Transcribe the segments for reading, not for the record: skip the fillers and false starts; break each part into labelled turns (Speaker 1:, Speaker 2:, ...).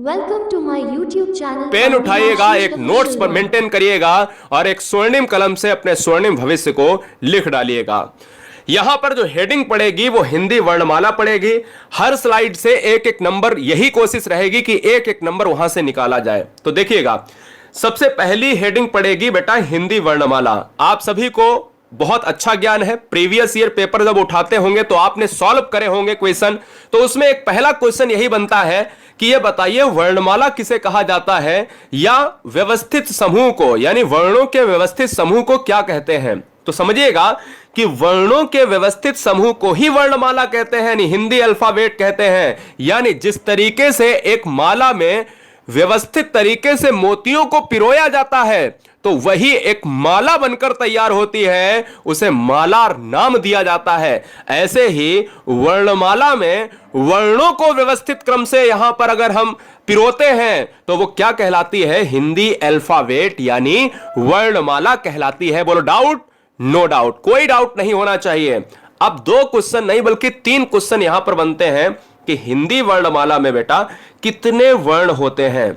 Speaker 1: Welcome to my YouTube channel.
Speaker 2: Pen उठाइएगा, एक notes पर मेंटेन करिएगा और एक स्वर्णिम कलम से अपने स्वर्णिम भविष्य को लिख डालिएगा। यहां पर जो हेडिंग पड़ेगी वो हिंदी वर्णमाला पड़ेगी। हर स्लाइड से एक एक नंबर, यही कोशिश रहेगी कि एक एक नंबर वहां से निकाला जाए। तो देखिएगा, सबसे पहली हेडिंग पड़ेगी बेटा हिंदी वर्णमाला। आप सभी को बहुत अच्छा ज्ञान है, प्रीवियस ईयर पेपर जब उठाते होंगे तो आपने सॉल्व करे होंगे क्वेश्चन। तो उसमें एक पहला क्वेश्चन यही बनता है कि ये बताइए वर्णमाला किसे कहा जाता है, या व्यवस्थित समूह को, यानी वर्णों के व्यवस्थित समूह को क्या कहते हैं। तो समझिएगा कि वर्णों के व्यवस्थित समूह को ही वर्णमाला कहते हैं, यानी हिंदी अल्फाबेट कहते हैं। यानी जिस तरीके से एक माला में व्यवस्थित तरीके से मोतियों को पिरोया जाता है तो वही एक माला बनकर तैयार होती है, उसे मालार नाम दिया जाता है। ऐसे ही वर्णमाला में वर्णों को व्यवस्थित क्रम से यहां पर अगर हम पिरोते हैं तो वो क्या कहलाती है, हिंदी अल्फाबेट यानी वर्णमाला कहलाती है। बोलो डाउट? नो डाउट, कोई डाउट नहीं होना चाहिए। अब 2 क्वेश्चन नहीं बल्कि 3 क्वेश्चन यहां पर बनते हैं कि हिंदी वर्णमाला में बेटा कितने वर्ण होते हैं।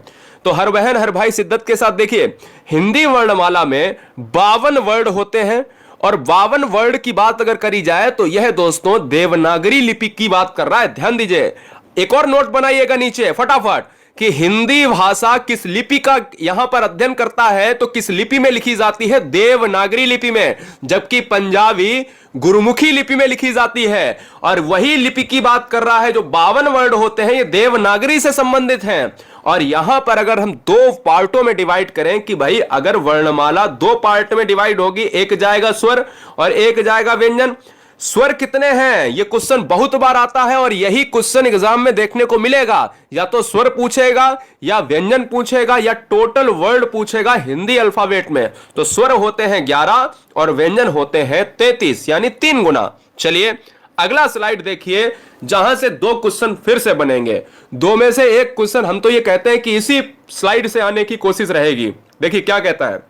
Speaker 2: तो हर बहन हर भाई शिद्दत के साथ देखिए, हिंदी वर्णमाला में 52 वर्ण होते हैं। और 52 वर्ण की बात अगर करी जाए तो यह दोस्तों देवनागरी लिपि की बात कर रहा है। ध्यान दीजिए, एक और नोट बनाइएगा नीचे फटाफट कि हिंदी भाषा किस लिपि का यहां पर अध्ययन करता है, तो किस लिपि में लिखी जाती है, देवनागरी लिपि में, जबकि पंजाबी गुरुमुखी लिपि में लिखी जाती है। और वही लिपि की बात कर रहा है, जो 52 वर्ण होते हैं ये देवनागरी से संबंधित हैं। और यहां पर अगर हम 2 पार्टों में डिवाइड करें कि भाई अगर वर्णमाला 2 पार्ट में डिवाइड होगी, एक जाएगा स्वर और एक जाएगा व्यंजन। स्वर कितने हैं ये क्वेश्चन बहुत बार आता है और यही क्वेश्चन एग्जाम में देखने को मिलेगा। या तो स्वर पूछेगा या व्यंजन पूछेगा या टोटल वर्ड पूछेगा हिंदी अल्फाबेट में। तो स्वर होते हैं 11 और व्यंजन होते हैं 33, यानी 3 गुना। चलिए अगला स्लाइड देखिए, जहां से 2 क्वेश्चन फिर से बनेंगे। 2 में से एक क्वेश्चन हम तो ये कहते हैं कि इसी स्लाइड से आने की कोशिश रहेगी। देखिए क्या कहता है,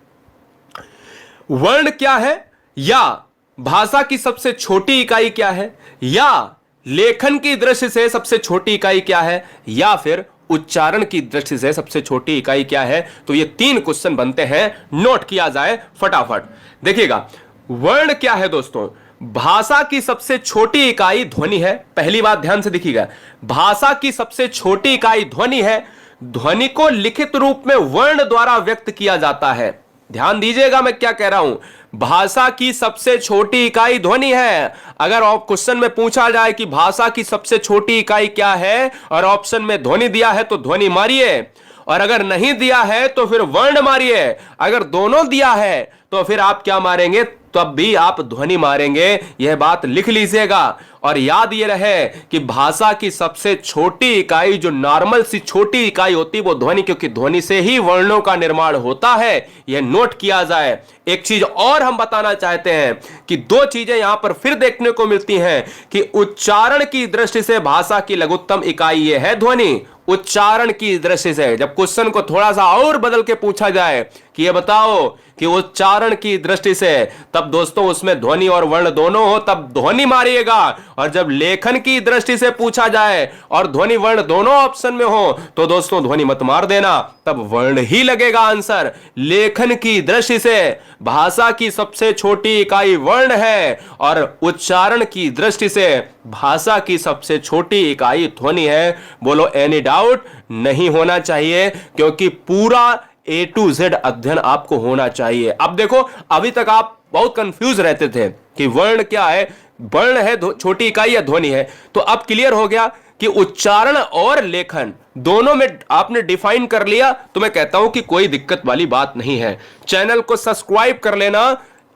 Speaker 2: वर्ण क्या है, या भाषा की सबसे छोटी इकाई क्या है, या लेखन की दृष्टि से सबसे छोटी इकाई क्या है, या फिर उच्चारण की दृष्टि से सबसे छोटी इकाई क्या है। तो ये 3 क्वेश्चन बनते हैं, नोट किया जाए फटाफट। देखिएगा, वर्ण क्या है दोस्तों, भाषा की सबसे छोटी इकाई ध्वनि है। पहली बात ध्यान से देखिएगा, भाषा की सबसे छोटी इकाई ध्वनि है। ध्वनि को लिखित रूप में वर्ण द्वारा व्यक्त किया जाता है। ध्यान दीजिएगा मैं क्या कह रहा हूं, भाषा की सबसे छोटी इकाई ध्वनि है। अगर क्वेश्चन में पूछा जाए कि भाषा की सबसे छोटी इकाई क्या है और ऑप्शन में ध्वनि दिया है तो ध्वनि मारिए, और अगर नहीं दिया है तो फिर वर्ण मारिए। अगर दोनों दिया है तो फिर आप क्या मारेंगे, तब भी आप ध्वनि मारेंगे। यह बात लिख लीजिएगा और याद ये रहे कि भाषा की सबसे छोटी इकाई, जो नॉर्मल सी छोटी इकाई होती है वो ध्वनि, क्योंकि ध्वनि से ही वर्णों का निर्माण होता है। यह नोट किया जाए। एक चीज और हम बताना चाहते हैं कि 2 चीजें यहां पर फिर देखने को मिलती हैं कि उच्चारण की दृष्टि से भाषा की लघुत्तम इकाई यह है ध्वनि। उच्चारण की दृष्टि से जब क्वेश्चन को थोड़ा सा और बदल के पूछा जाए कि ये बताओ कि उच्चारण की दृष्टि से, तब दोस्तों उसमें ध्वनि और वर्ण दोनों हो तब ध्वनि मारिएगा। और जब लेखन की दृष्टि से पूछा जाए और ध्वनि वर्ण दोनों ऑप्शन में हो तो दोस्तों ध्वनि मत मार देना, तब वर्ण ही लगेगा आंसर। लेखन की दृष्टि से भाषा की सबसे छोटी इकाई वर्ण है और उच्चारण की दृष्टि से भाषा की सबसे छोटी इकाई ध्वनि है। बोलो एनी डाउट? नहीं होना चाहिए, क्योंकि पूरा A to Z अध्ययन आपको होना चाहिए। अब देखो, अभी तक आप बहुत कंफ्यूज रहते थे कि वर्ण क्या है, वर्ण है छोटी इकाई या ध्वनि है। तो अब क्लियर हो गया कि उच्चारण और लेखन दोनों में आपने डिफाइन कर लिया। तो मैं कहता हूं कि कोई दिक्कत वाली बात नहीं है। चैनल को सब्सक्राइब कर लेना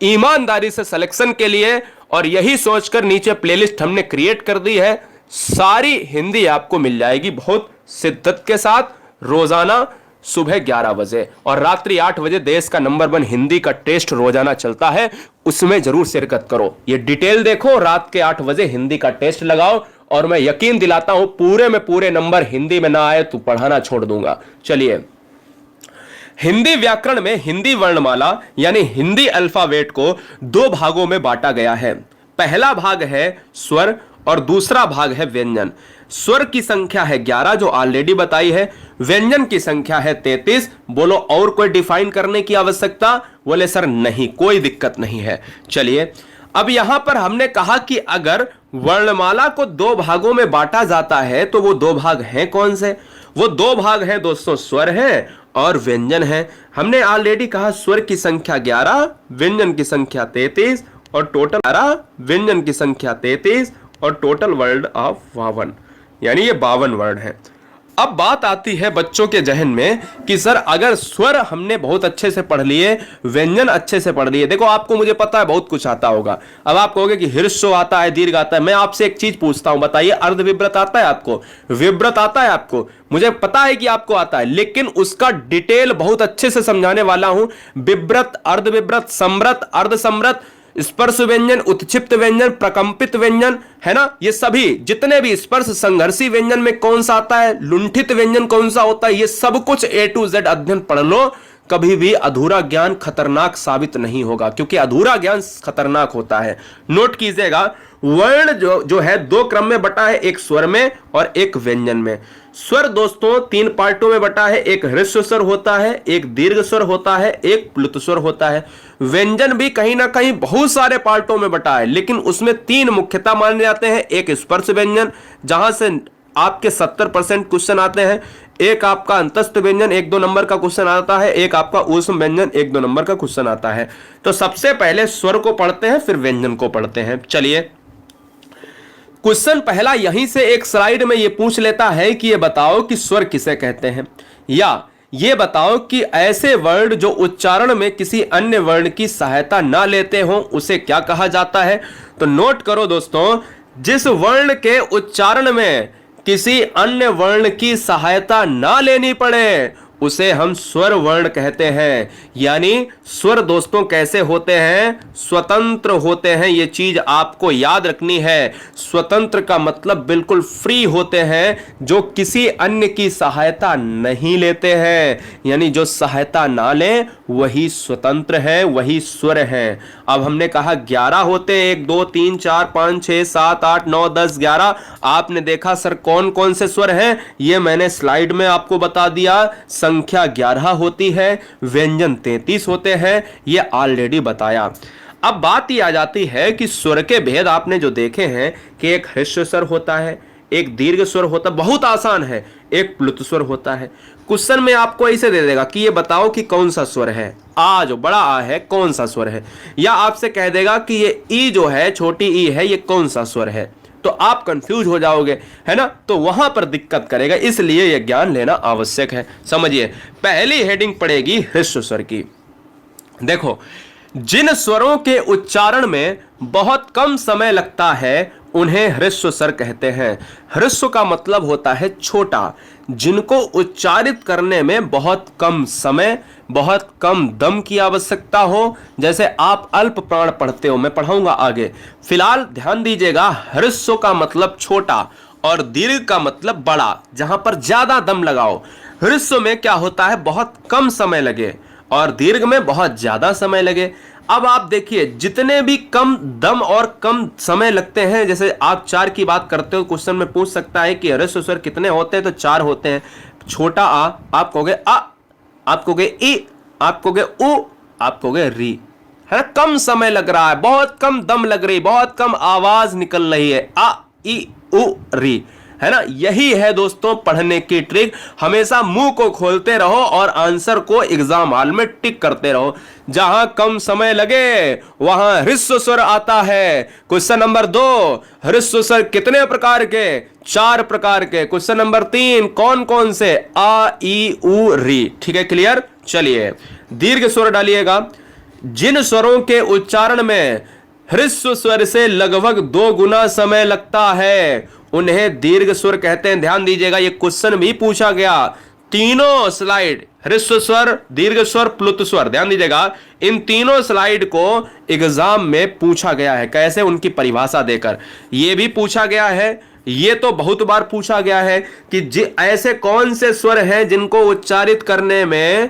Speaker 2: ईमानदारी से सिलेक्शन के लिए, और यही सोचकर नीचे प्लेलिस्ट हमने क्रिएट कर दी है। सारी हिंदी आपको मिल जाएगी बहुत शिद्दत के साथ, रोजाना सुबह 11 बजे और रात्रि 8 बजे देश का नंबर 1 हिंदी का टेस्ट रोजाना चलता है, उसमें जरूर शिरकत करो। ये डिटेल देखो, रात के 8 बजे हिंदी का टेस्ट लगाओ और मैं यकीन दिलाता हूं पूरे में पूरे नंबर हिंदी में ना आए तो पढ़ाना छोड़ दूंगा। चलिए, हिंदी व्याकरण में हिंदी वर्णमाला यानी हिंदी अल्फाबेट को 2 भागों में बांटा गया है। पहला भाग है स्वर और दूसरा भाग है व्यंजन। स्वर की संख्या है 11 जो ऑलरेडी बताई है, व्यंजन की संख्या है 33। बोलो और कोई डिफाइन करने की आवश्यकता? बोले सर नहीं, कोई दिक्कत नहीं है। चलिए अब यहां पर हमने कहा कि अगर वर्णमाला को दो भागों में बांटा जाता है तो वो दो भाग हैं कौन से? वो दो भाग हैं दोस्तों, स्वर है और व्यंजन है। हमने ऑलरेडी कहा स्वर की संख्या 11, व्यंजन की संख्या 33 और टोटल 11, व्यंजन की संख्या 33 और टोटल वर्ड ऑफ 52, यानी ये 52 वर्ड है। अब बात आती है बच्चों के जहन में कि सर अगर स्वर हमने बहुत अच्छे से पढ़ लिए, व्यंजन अच्छे से पढ़ लिए, देखो आपको मुझे पता है बहुत कुछ आता होगा। अब आप कहोगे कि ह्रस्व आता है, दीर्घ आता है। मैं आपसे एक चीज पूछता हूं, बताइए अर्ध विव्रत आता है आपको? विव्रत आता है आपको? मुझे पता है कि आपको आता है, लेकिन उसका डिटेल बहुत अच्छे से समझाने वाला हूं। विव्रत, अर्ध विव्रत, समृत, अर्ध समृत, स्पर्श व्यंजन, उत्क्षिप्त व्यंजन, प्रकंपित व्यंजन, है ना, ये सभी जितने भी स्पर्श संघर्षी व्यंजन में कौन सा आता है, लुंठित व्यंजन कौन सा होता है, ये सब कुछ A to Z अध्ययन पढ़ लो। कभी भी अधूरा ज्ञान खतरनाक साबित नहीं होगा, क्योंकि अधूरा ज्ञान खतरनाक होता है। नोट कीजिएगा, वर्ण जो है दो क्रम में बटा है, एक स्वर में और एक व्यंजन में। स्वर दोस्तों तीन पार्टों में बटा है, एक ह्रस्व स्वर होता है, एक दीर्घ स्वर होता है, एक प्लुत स्वर होता है। व्यंजन भी कहीं ना कहीं बहुत सारे पार्टों में बटा है, लेकिन उसमें तीन मुख्यतः माने जाते हैं। एक स्पर्श व्यंजन जहां से आपके 70% क्वेश्चन आते हैं, एक आपका अंतस्थ व्यंजन 1-2 नंबर का क्वेश्चन आता है, एक आपका ऊष्म व्यंजन 1-2 नंबर का क्वेश्चन आता है। तो सबसे पहले स्वर को पढ़ते हैं, फिर व्यंजन को पढ़ते हैं। चलिए क्वेश्चन पहला यहीं से एक स्लाइड में ये पूछ लेता है कि ये बताओ कि स्वर किसे कहते हैं, या ये बताओ कि ऐसे वर्ण जो उच्चारण में किसी अन्य वर्ण की सहायता ना लेते हो उसे क्या कहा जाता है। तो नोट करो दोस्तों, जिस वर्ण के उच्चारण में किसी अन्य वर्ण की सहायता ना लेनी पड़े उसे हम स्वर वर्ण कहते हैं। यानी स्वर दोस्तों कैसे होते हैं? स्वतंत्र होते हैं। ये चीज आपको याद रखनी है। स्वतंत्र का मतलब बिल्कुल फ्री होते हैं, जो किसी अन्य की सहायता नहीं लेते हैं। यानी जो सहायता ना लें वही स्वतंत्र है, वही स्वर है। अब हमने कहा 11 होते हैं, 1 2 3 4 5 6 7 8 9 10 11। आपने देखा सर कौन कौन से स्वर हैं, ये मैंने स्लाइड में आपको बता दिया। संख्या 11 होती है, व्यंजन 33 होते हैं, ये ऑलरेडी बताया। अब बात ही आ जाती है कि स्वर के भेद आपने जो देखे हैं कि एक ह्रस्व स्वर होता है, एक दीर्घ स्वर होता है, बहुत आसान है, एक प्लुत स्वर होता है। क्वेश्चन में आपको ऐसे दे देगा कि ये बताओ कि कौन सा स्वर है, आ जो बड़ा आ है कौन सा स्वर है, या आपसे कह देगा कि ये ई जो है छोटी ई है ये कौन सा स्वर है। तो आप कंफ्यूज हो जाओगे, है ना, तो वहां पर दिक्कत करेगा, इसलिए यह ज्ञान लेना आवश्यक है। समझिए, पहली हेडिंग पड़ेगी ह्रस्व स्वर की। देखो, जिन स्वरों के उच्चारण में बहुत कम समय लगता है उन्हें ह्रस्व स्वर कहते हैं। ह्रस्व का मतलब होता है छोटा, जिनको उच्चारित करने में बहुत कम समय, बहुत कम दम की आवश्यकता हो। जैसे आप अल्प प्राण पढ़ते हो, मैं पढ़ाऊंगा आगे। फिलहाल ध्यान दीजिएगा, ह्रस्व का मतलब छोटा और दीर्घ का मतलब बड़ा, जहां पर ज्यादा दम लगाओ। ह्रस्व में क्या होता है, बहुत कम समय लगे, और दीर्घ में बहुत ज्यादा समय लगे। अब आप देखिए, जितने भी कम दम और कम समय लगते हैं, जैसे आप 4 की बात करते हो, क्वेश्चन में पूछ सकता है कि ह्रस्व स्वर कितने होते हैं, तो 4 होते हैं। छोटा आ, आप कहोगे आ, आप कहोगे ई, आप कहोगे उ, आप कहोगे री, है ना। कम समय लग रहा है, बहुत कम दम लग रही, बहुत कम आवाज निकल रही है, आ ई उ री, है ना। यही है दोस्तों पढ़ने की ट्रिक। हमेशा मुंह को खोलते रहो और आंसर को एग्जाम हॉल में टिक करते रहो। जहां कम समय लगे वहां ह्रस्व स्वर आता है। क्वेश्चन नंबर 2, ह्रस्व स्वर कितने प्रकार के? 4 प्रकार के। क्वेश्चन नंबर 3, कौन कौन से? आ ई उ री। ठीक है, क्लियर। चलिए, दीर्घ स्वर डालिएगा। जिन स्वरों के उच्चारण में ह्रस्व स्वर से लगभग 2 गुना समय लगता है उन्हें दीर्घ स्वर कहते हैं। ध्यान दीजिएगा, ये क्वेश्चन भी पूछा गया। तीनों स्लाइड, ह्रस्व स्वर, दीर्घ स्वर, प्लुत स्वर, ध्यान दीजिएगा, इन तीनों स्लाइड को एग्जाम में पूछा गया है। कैसे? उनकी परिभाषा देकर। यह भी पूछा गया है, ये तो बहुत बार पूछा गया है कि ऐसे कौन से स्वर हैं जिनको उच्चारित करने में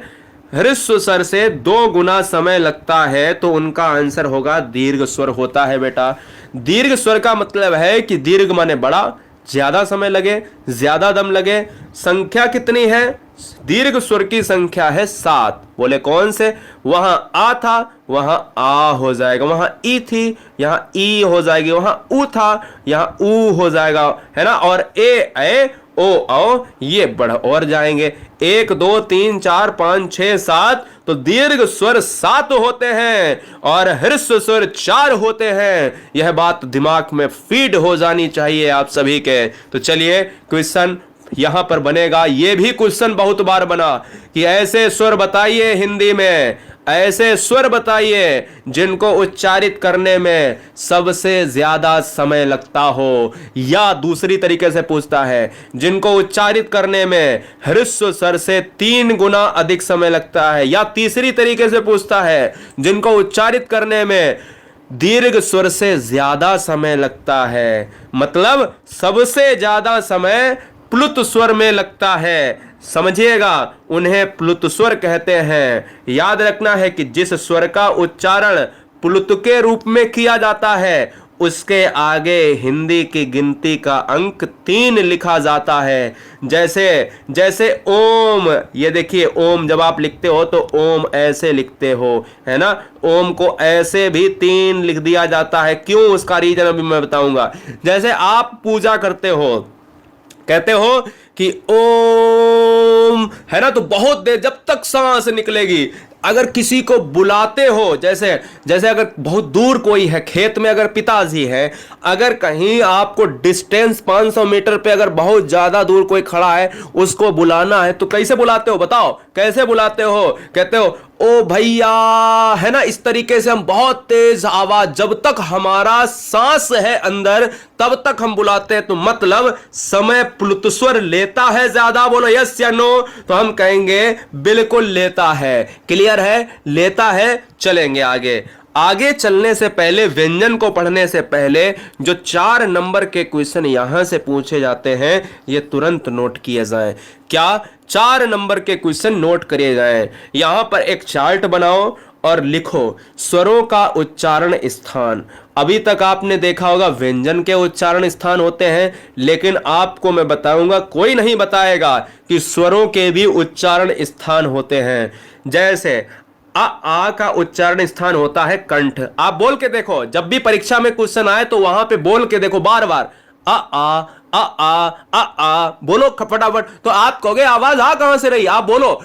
Speaker 2: ह्रस्व स्वर से 2 गुना समय लगता है तो उनका आंसर होगा दीर्घ स्वर होता है बेटा। दीर्घ स्वर का मतलब है कि दीर्घ माने बड़ा, ज्यादा समय लगे, ज्यादा दम लगे। संख्या कितनी है? दीर्घ स्वर की संख्या है 7। बोले कौन से? वहां आ था, वहां आ हो जाएगा, वहां ई थी, यहां ई हो जाएगी, वहां ऊ था, यहां ऊ हो जाएगा, है ना। और ए ओ औ ये बढ़ और जाएंगे। 1 2 3 4 5 6 7 तो दीर्घ स्वर 7 होते हैं और ह्रस्व स्वर 4 होते हैं। यह बात दिमाग में फीड हो जानी चाहिए आप सभी के। तो चलिए क्वेश्चन यहां पर बनेगा। यह भी क्वेश्चन बहुत बार बना कि ऐसे स्वर बताइए हिंदी में, ऐसे स्वर बताइए जिनको उच्चारित करने में सबसे ज्यादा समय लगता हो। या दूसरी तरीके से पूछता है जिनको उच्चारित करने में ह्रस्व स्वर से 3 गुना अधिक समय लगता है। या तीसरी तरीके से पूछता है जिनको उच्चारित करने में दीर्घ स्वर से ज्यादा समय लगता है। मतलब सबसे ज्यादा समय प्लुत स्वर में लगता है। समझिएगा, उन्हें प्लुत स्वर कहते हैं। याद रखना है कि जिस स्वर का उच्चारण प्लुत के रूप में किया जाता है उसके आगे हिंदी की गिनती का अंक 3 लिखा जाता है। जैसे ओम, ये देखिए ओम जब आप लिखते हो तो ओम ऐसे लिखते हो, है ना। ओम को ऐसे भी 3 लिख दिया जाता है। क्यों? उसका रीजन अभी मैं बताऊंगा। जैसे आप पूजा करते हो, कहते हो कि ओम, है ना, तो बहुत देर जब तक सांस निकलेगी। अगर किसी को बुलाते हो, जैसे अगर बहुत दूर कोई है, खेत में अगर पिताजी है, अगर कहीं आपको डिस्टेंस 500 मीटर पे अगर बहुत ज्यादा दूर कोई खड़ा है उसको बुलाना है तो कैसे बुलाते हो? बताओ कैसे बुलाते हो? कहते हो ओ भैया, है ना। इस तरीके से हम बहुत तेज आवाज, जब तक हमारा सांस है अंदर तब तक हम बुलाते हैं। तो मतलब समय प्लुत स्वर लेता है ज्यादा। बोलो यस या नो? तो हम कहेंगे बिल्कुल लेता है। क्लियर है? लेता है। चलेंगे आगे चलने से पहले, व्यंजन को पढ़ने से पहले जो 4 नंबर के क्वेश्चन यहां से पूछे जाते हैं ये तुरंत नोट किए जाएं। क्या? 4 नंबर के क्वेश्चन नोट किए जाएं। यहां पर एक चार्ट बनाओ और लिखो स्वरों का उच्चारण स्थान। अभी तक आपने देखा होगा व्यंजन के उच्चारण स्थान होते हैं, लेकिन आपको मैं बताऊंगा, कोई नहीं बताएगा कि स्वरों के भी उच्चारण स्थान होते हैं। जैसे आ का उच्चारण स्थान होता है कंठ। आप बोल के देखो, जब भी परीक्षा में क्वेश्चन आए तो वहां पे बोल के देखो बार बार, आ बोलो फटाफट। तो आप कहोगे आवाज आ कहां से रही? आप बोलो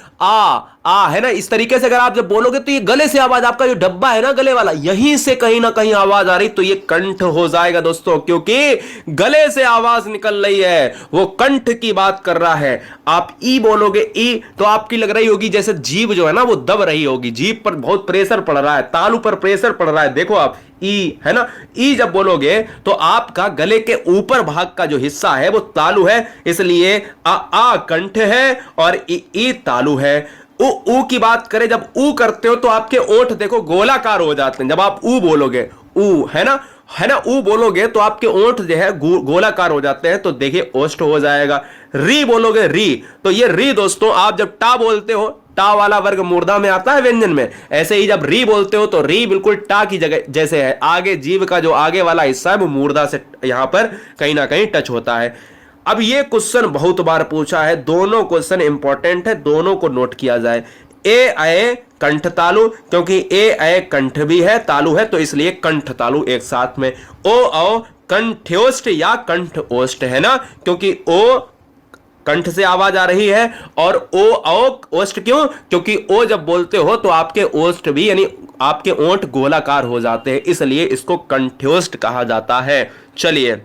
Speaker 2: आ, है ना। इस तरीके से अगर आप जब बोलोगे तो ये गले से आवाज, आपका जो डब्बा है ना गले वाला, यहीं से कहीं ना कहीं आवाज आ रही, तो ये कंठ हो जाएगा दोस्तों, क्योंकि गले से आवाज निकल रही है, वो कंठ की बात कर रहा है। आप ई बोलोगे, ई, तो आपकी लग रही होगी जैसे जीभ जो है ना वो दब रही होगी, जीभ पर बहुत प्रेशर पड़ रहा है, तालू पर प्रेशर पड़ रहा है। देखो आप ई, है ना। ई जब बोलोगे तो आपका गले के ऊपर भाग का जो हिस्सा है वो तालु है, इसलिए आ कंठ है और ई तालु है। ऊ की बात करें, जब ऊ करते हो तो आपके ओंठ देखो गोलाकार हो जाते हैं। जब आप ऊ बोलोगे, ऊ, है ना, ऊ बोलोगे तो आपके ओंठ जो है गोलाकार हो जाते हैं, तो देखिए ओष्ठ हो जाएगा। री बोलोगे, री, तो ये री दोस्तों, आप जब टा बोलते हो, टा वाला वर्ग मूर्धा में आता है व्यंजन में, ऐसे ही जब री बोलते हो तो री बिल्कुल टा की जगह जैसे है। आगे जीभ का जो आगे वाला हिस्सा है वो मूर्धा से यहां पर कहीं ना कहीं टच होता है। अब ये क्वेश्चन बहुत बार पूछा है, दोनों क्वेश्चन इंपॉर्टेंट है, दोनों को नोट किया जाए। ए अय कंठ तालु, क्योंकि ए अय कंठ भी है तालु है, तो इसलिए कंठ तालु एक साथ में। ओ औ कंठ्योष्ठ या कंठ ओष्ठ, है ना, क्योंकि ओ कंठ से आवाज आ रही है और ओ औ ओष्ठ। क्यों? क्योंकि ओ जब बोलते हो तो आपके ओष्ठ भी यानी आपके ओंठ गोलाकार हो जाते हैं, इसलिए इसको कंठ्योष्ठ कहा जाता है। चलिए